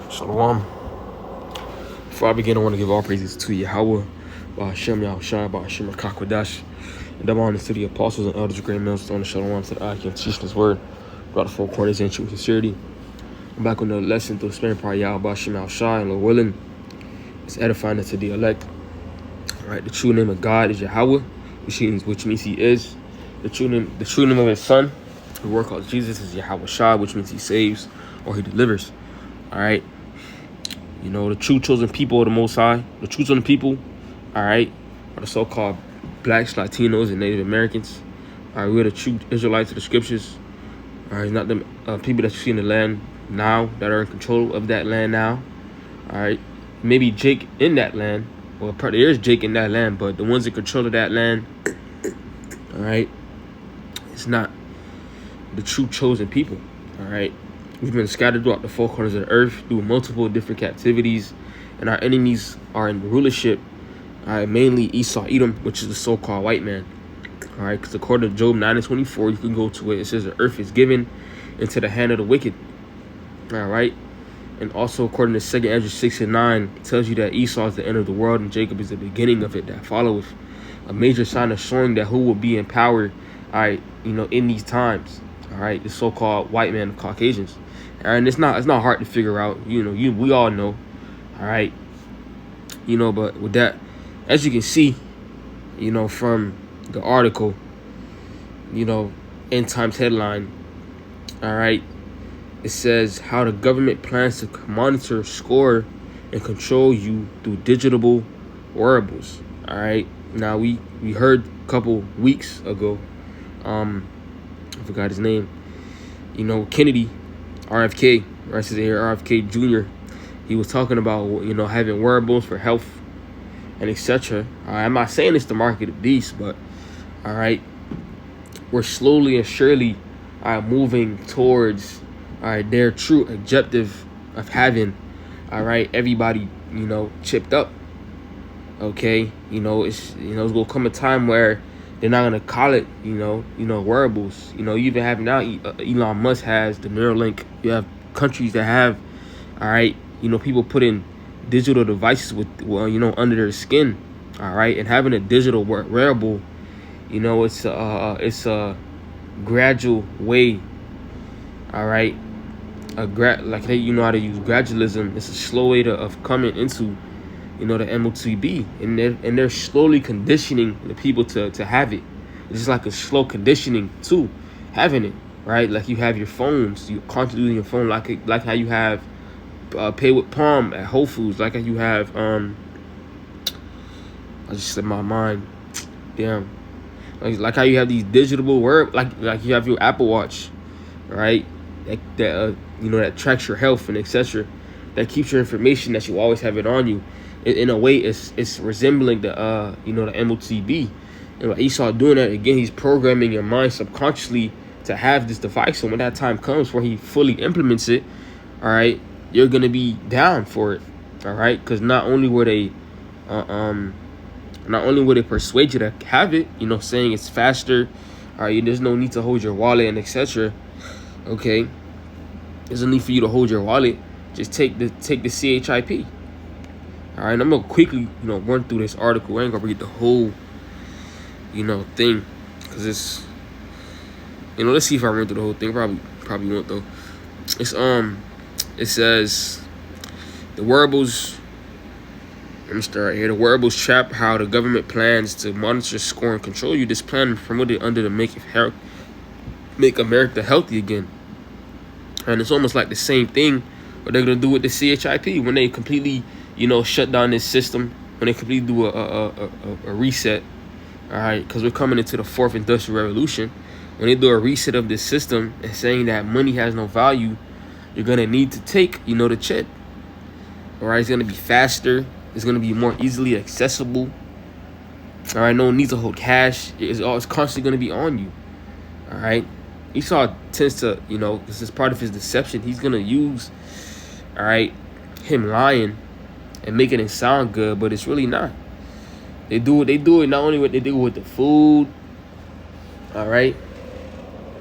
Shalom. Before I begin, I want to give all praises to Yahweh, Hashem Yahushua, Hashem Kakwadash, and I'm honored to the apostles and elders, great men, on the Shalom, so that I can teach this word throughout the four corners in true sincerity. I'm back on the lesson through the Spirit part Yahweh, Hashem Yahushua, and Lord willing, it's edifying to the elect. All right, the true name of God is Yahweh, which means He is. The true name of His Son, the word called Jesus, is Yahweh Shah, which means He saves or He delivers. All right. You know, the true chosen people of the Most High, the true chosen people, all right, are the so-called blacks, Latinos, and Native Americans. All right, we're the true Israelites of the scriptures. All right, not the people that you see in the land now that are in control of that land now. All right, maybe Jake in that land. Well, there is Jake in that land, but the ones in control of that land, all right, it's not the true chosen people. All right. We've been scattered throughout the four corners of the earth through multiple different captivities, and our enemies are in rulership, mainly Esau, Edom, which is the so-called white man. All right, because according to Job 9:24, you can go to it. It says the earth is given into the hand of the wicked. All right, and also according to 2 Ezra 6:9, it tells you that Esau is the end of the world and Jacob is the beginning of it that followeth. A major sign of showing that who will be in power, all right, in these times. All right, the so-called white man, the Caucasians. And it's not hard to figure out. We all know. All right. But with that, as you can see, from the article, End Times headline. All right. It says how the government plans to monitor, score, and control you through digital wearables. All right. Now we heard a couple weeks ago. I forgot his name. Kennedy. RFK, right? Here, RFK Jr. He was talking about, having wearables for health and etc. I'm not saying it's the market of beast, but all right, we're slowly and surely moving towards their true objective of having everybody chipped up. Okay, it's gonna come a time where they're not gonna call it, wearables. You even have now. Elon Musk has the Neuralink. You have countries that have, people putting digital devices with, under their skin, all right, and having a digital wearable. It's a gradual way, all right. Like they, how to use gradualism. It's a slow way of coming into, the MOTB, and they're slowly conditioning the people to have it. It's just like a slow conditioning to having it, right? Like you have your phones, you constantly using your phone, like how you have pay with Palm at Whole Foods, like how you have I just slipped my mind, damn, like how you have these digital wearables, like you have your Apple Watch, right? That tracks your health and etc. That keeps your information that you always have it on you. In a way, it's resembling the the MOTB, and like Esau doing that again. He's programming your mind subconsciously to have this device, and when that time comes where he fully implements it, all right, you're gonna be down for it, all right, because not only will they persuade you to have it, saying it's faster, all right, there's no need to hold your wallet and etc. Okay, there's no need for you to hold your wallet. Just take the CHIP. All right, I'm gonna quickly, run through this article. I ain't gonna read the whole, thing, cause it's, let's see if I run through the whole thing. Probably won't though. It's it says the wearables. Let me start right here. The wearables trap: how the government plans to monitor, score, and control you. This plan promoted under the Make America Healthy Again, and it's almost like the same thing what they're gonna do with the CHIP when they completely, shut down this system, when they completely do a reset, all right, because we're coming into the fourth industrial revolution. When they do a reset of this system and saying that money has no value, you're going to need to take, the chip, all right? It's going to be faster. It's going to be more easily accessible, all right? No one needs to hold cash. It's constantly going to be on you, all right? Esau tends to, this is part of his deception. He's going to use, all right, him lying and making it sound good, but it's really not. They do it not only what they do with the food, all right?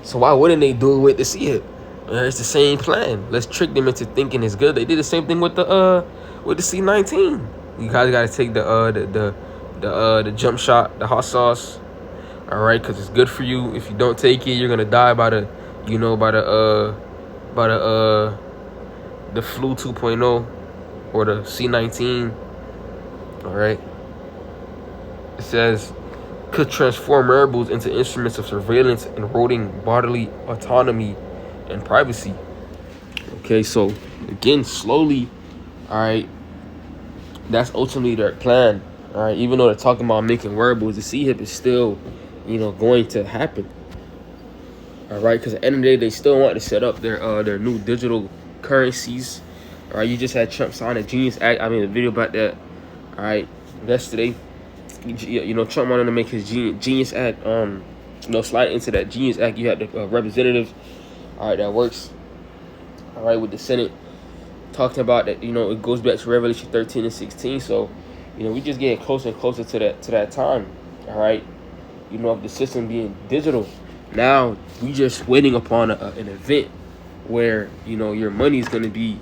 So why wouldn't they do it with the seed? It's the same plan. Let's trick them into thinking it's good. They did the same thing with the C19. You guys gotta take the jump shot, the hot sauce. All right, because it's good for you. If you don't take it, you're gonna die by the flu 2.0 or the C19. All right. It says could transform wearables into instruments of surveillance, eroding bodily autonomy and privacy. Okay, so again, slowly, all right, that's ultimately their plan. All right, even though they're talking about making wearables, the C-hip is still, going to happen. All right, because at the end of the day, they still want to set up their new digital currencies. All right, you just had Trump sign a Genius Act. I mean, a video about that. All right, yesterday. Trump wanted to make his Genius Act, slide into that Genius Act. You had the representatives, all right, that works, all right, with the Senate, talking about that, it goes back to Revelation 13 and 16. So, we just getting closer and closer to that time, all right, of the system being digital. Now, we just waiting upon an event where, your money is going to be,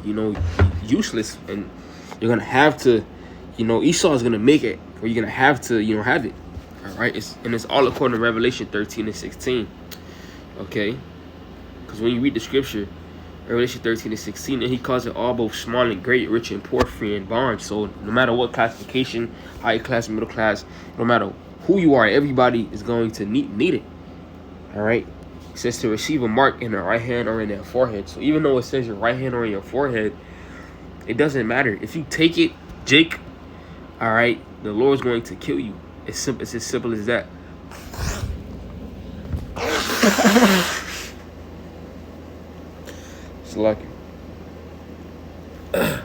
useless, and you're going to have to, Esau is going to make it where you're going to have to, have it. All right. It's all according to Revelation 13 and 16. Okay. Because when you read the scripture, Revelation 13 and 16, and he calls it all both small and great, rich and poor, free and bond. So no matter what classification, high class, middle class, no matter who you are, everybody is going to need it. All right. It says to receive a mark in their right hand or in their forehead. So even though it says your right hand or in your forehead, it doesn't matter. If you take it, Jake, all right, the Lord's going to kill you. It's as simple as that. It's lucky. And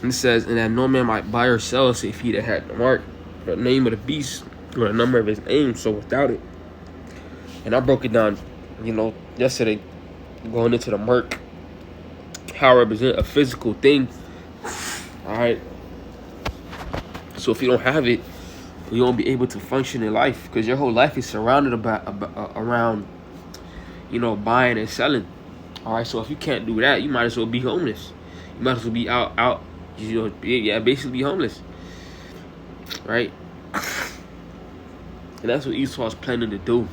it says, and that no man might buy or sell us if he that had the mark, the name of the beast, or the number of his name. So without it, and I broke it down, yesterday, going into the mark, how it represent a physical thing. All right. So if you don't have it, you won't be able to function in life, because your whole life is surrounded around, buying and selling. All right. So if you can't do that, you might as well be homeless. You might as well be out. Basically be homeless. Right. And that's what Esau's planning to do.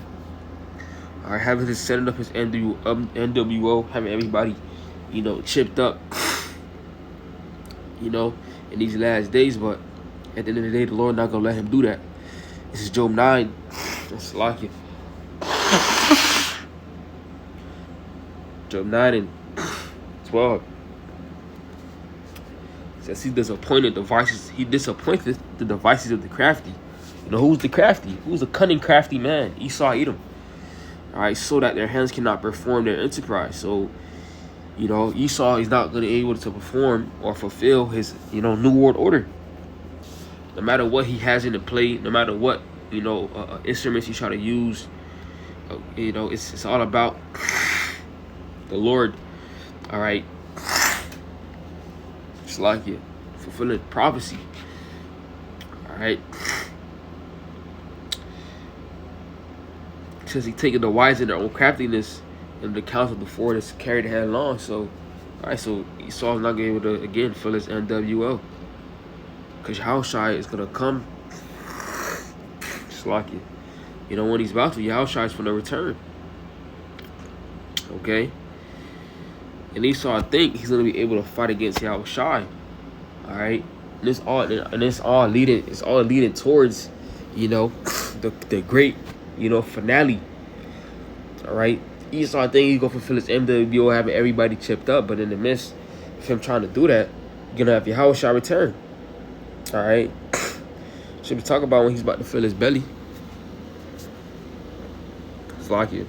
All right, having his setting up his NWO, having everybody, chipped up, in these last days. But at the end of the day, the Lord not gonna let him do that. This is Job 9. That's like it. Job 9 and 12. It says he disappointed the devices of the crafty. Who's the crafty? Who's the cunning, crafty man? Esau, Edom. All right, so that their hands cannot perform their enterprise. So, Esau is not going to be able to perform or fulfill his, new world order. No matter what he has in the play, no matter what, instruments he try to use, it's all about the Lord. All right, it's like it, fulfilling prophecy. All right. Says he taken the wise in their own craftiness, and the counsel of the fool is carried headlong. So, all right, so Esau's not going to be able to, again, fill his NWO. Because Yahushua is going to come. Just like it. When he's about to, Yahushua is going to return. Okay? And Esau, I think he's going to be able to fight against Yahushua. All right? And it's all leading towards, the great, finale. All right, Esau, I think he's gonna fulfill his MWO, having everybody chipped up. But in the midst of him trying to do that, you're gonna have Yahushua return. All right, should we talk about when he's about to fill his belly? It's like it.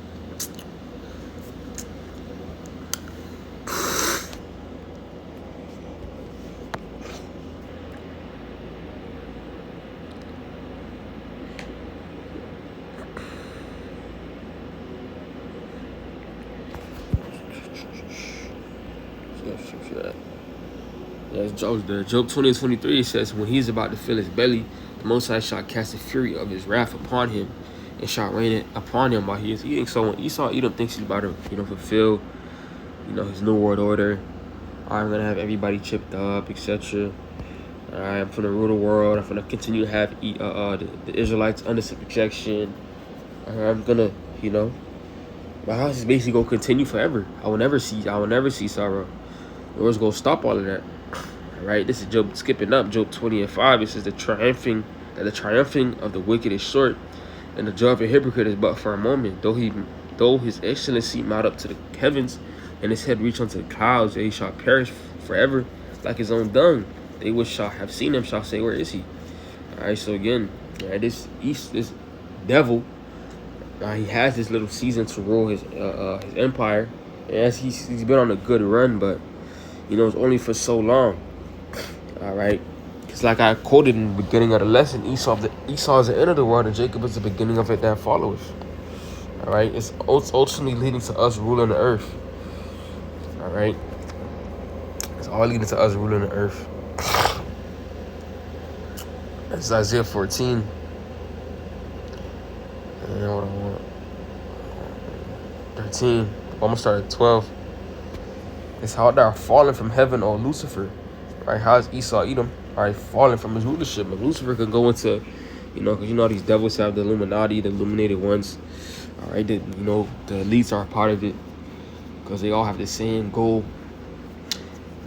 Job 20 and 23 says, when he's about to fill his belly, the Most High shall cast the fury of his wrath upon him, and shall reign it upon him while he is eating. So when Esau Edom thinks he's about to, fulfill, his new world order, I'm gonna have everybody chipped up, etc. All right, I'm gonna rule the world. I'm gonna continue to have the Israelites under subjection. I'm gonna, my house is basically gonna continue forever. I will never see sorrow. The Lord's gonna stop all of that. All right, this is Job skipping up. Job 20:5. It says the triumphing of the wicked is short, and the joy of a hypocrite is but for a moment. Though his excellency mount up to the heavens, and his head reach unto the clouds, he shall perish forever like his own dung. They which shall have seen him shall say, where is he? All right, so again, this devil, he has this little season to rule his empire. And as he's been on a good run, but it's only for so long. All right, because like I quoted in the beginning of the lesson, Esau is the end of the world, and Jacob is the beginning of it that follows. All right, it's ultimately leading to us ruling the earth. All right, it's all leading to us ruling the earth. That's Isaiah 14. And what I want, 13. I'm gonna start at 12. It's how thou art fallen from heaven, O Lucifer. Right? How is Esau Edom? All right, falling from his rulership. But Lucifer could go into, because these devils have the Illuminati, the illuminated ones. All right, the elites are a part of it because they all have the same goal.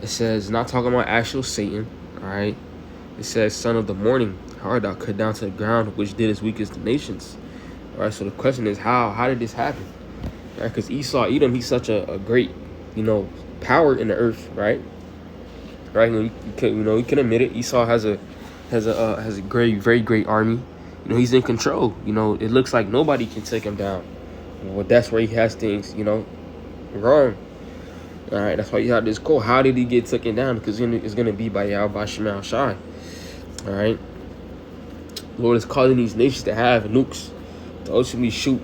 It says, not talking about actual Satan. All right, it says, son of the morning, how art thou cut down to the ground, which did as weak as the nations. All right, so the question is, how did this happen? Right, because Esau Edom, he's such a great, power in the earth, right? Right, you can admit it. Esau has a very great army. He's in control. It looks like nobody can take him down. Well, that's where he has things, wrong. All right, that's why you have this quote. How did he get taken down? Because it's gonna be by Yahweh Shema Shai. All right, Lord is causing these nations to have nukes to ultimately shoot,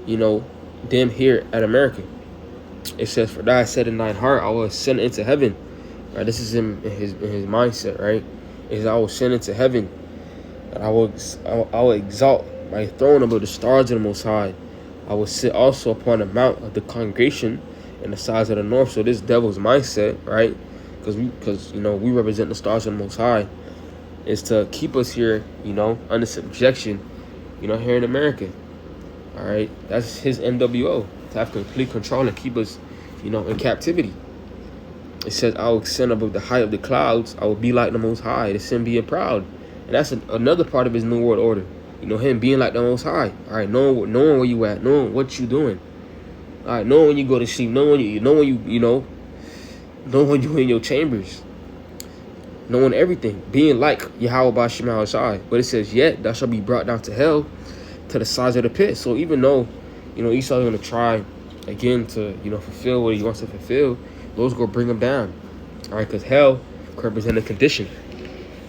them here at America. It says, for thou said in thine heart, I will ascend into heaven. Right, this is in his mindset, right? Is I will ascend into heaven, and I will exalt my throne above the stars of the Most High. I will sit also upon the mount of the congregation in the sides of the north. So this devil's mindset, right? Because we represent the stars of the Most High, is to keep us here, under subjection, here in America. All right, that's his NWO, to have complete control and keep us, in captivity. It says, I will ascend above the height of the clouds. I will be like the Most High, the sin being proud. And that's another part of his new world order. Him being like the Most High. All right, knowing where you at, knowing what you doing. All right, knowing when you go to sleep, knowing when you in your chambers, knowing everything, being like Yahweh by Shema Shai. But it says, yet thou shalt be brought down to hell, to the sides of the pit. So even though, Esau's gonna try again to, fulfill what he wants to fulfill, Lord's gonna bring him down. All right, because hell represents a condition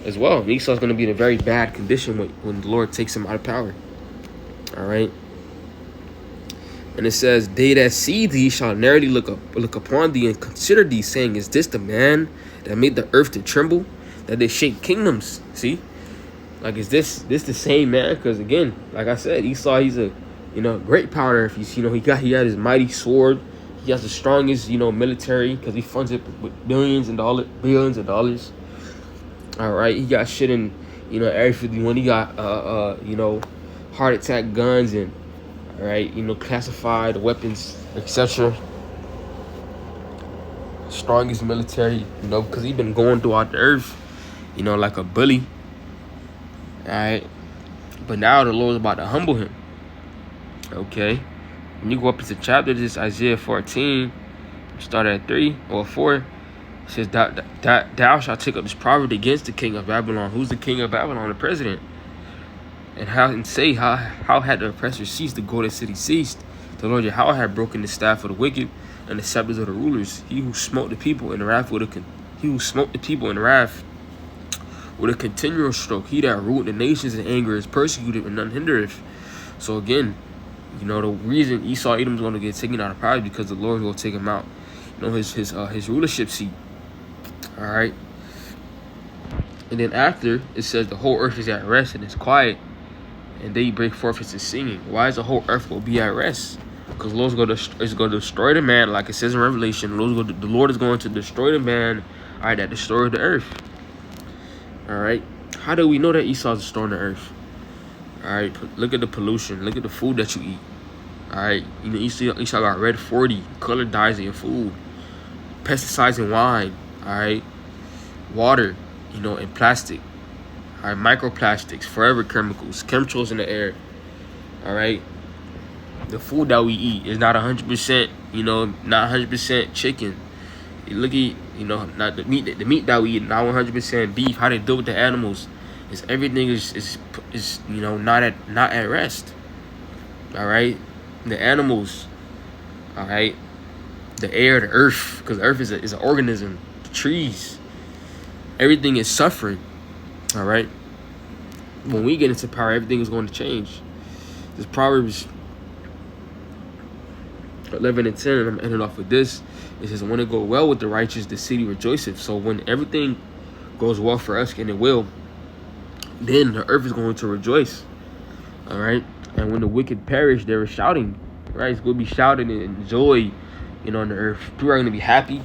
as well. And Esau's gonna be in a very bad condition when the Lord takes him out of power. All right. And it says, they that see thee shall narrowly look upon thee and consider thee, saying, is this the man that made the earth to tremble, that they shake kingdoms? See, like, is this the same man? Because again, like I said, Esau, he's a great power. If he had his mighty sword. He has the strongest military because he funds it with billions of dollars. All right, he got shit in Area 51. He got heart attack guns and all right, classified weapons, etc. Strongest military, because he's been going throughout the earth, like a bully. All right, but now the Lord's about to humble him. Okay, when you go up into chapter, this is Isaiah 14, start at 3 or 4. It says, thou shalt take up this proverb against the king of Babylon. Who's the king of Babylon? The president. And say, how had the oppressor ceased, the golden city ceased. The Lord Yahweh had broken the staff of the wicked and the scepters of the rulers. He who smote the people in wrath with a continual stroke. He that ruled the nations in anger is persecuted and none hindereth. So again, the reason Esau Edom's going to get taken out of power is because the Lord will take him out. His rulership seat. All right. And then after, it says the whole earth is at rest and it's quiet. and they break forth into singing. Why is the whole earth will be at rest? Because the Lord's going to destroy the man, like it says in Revelation. The Lord is going to destroy the man, all right, that destroyed the earth. All right. How do we know that Esau's destroying the earth? All right. Look at the pollution. Look at the food that you eat. All right. You know, Esau got red 40 color dyes in your food, pesticides in wine. All right. Water, you know, and plastic. All right. Microplastics, forever chemicals, chemtrails in the air. All right. The food that we eat is not 100%, you know, not 100% chicken. You look at, you know, not the meat that we eat, not 100% beef. How they deal with the animals, is everything is you know, not at rest. All right, the animals, all right, the air, the earth, because the earth is an organism. The trees, everything is suffering. All right, when we get into power, everything is going to change. This Proverbs 11 and 10, and I'm ending off with this. It says, when it go well with the righteous, the city rejoiceth. So when everything goes well for us, and it will, then the earth is going to rejoice. All right. And when the wicked perish, they were shouting. Right. It's going to be shouting and joy, you know, on the earth. People are going to be happy.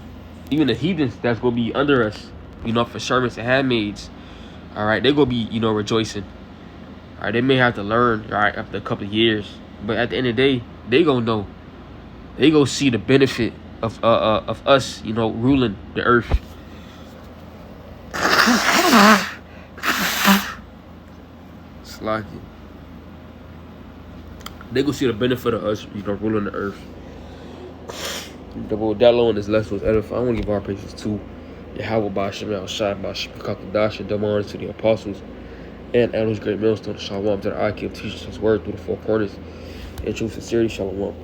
Even the heathens that's going to be under us, you know, for servants and handmaids. All right. They're going to be, you know, rejoicing. All right. They may have to learn, all right, after a couple of years. But at the end of the day, they going to know. They go see the benefit of us, you know, ruling the earth. Slack it. They go see the benefit of us, you know, ruling the earth. That low in this lesson was edifying. I want to give our praises to Yahweh Ba'ashem Al-Shai Ba'ashem Kakadash, and double honor to the apostles and elders, great millstone. Shalom to the Akim, teaching his word through the four corners. In true sincerity, shalom.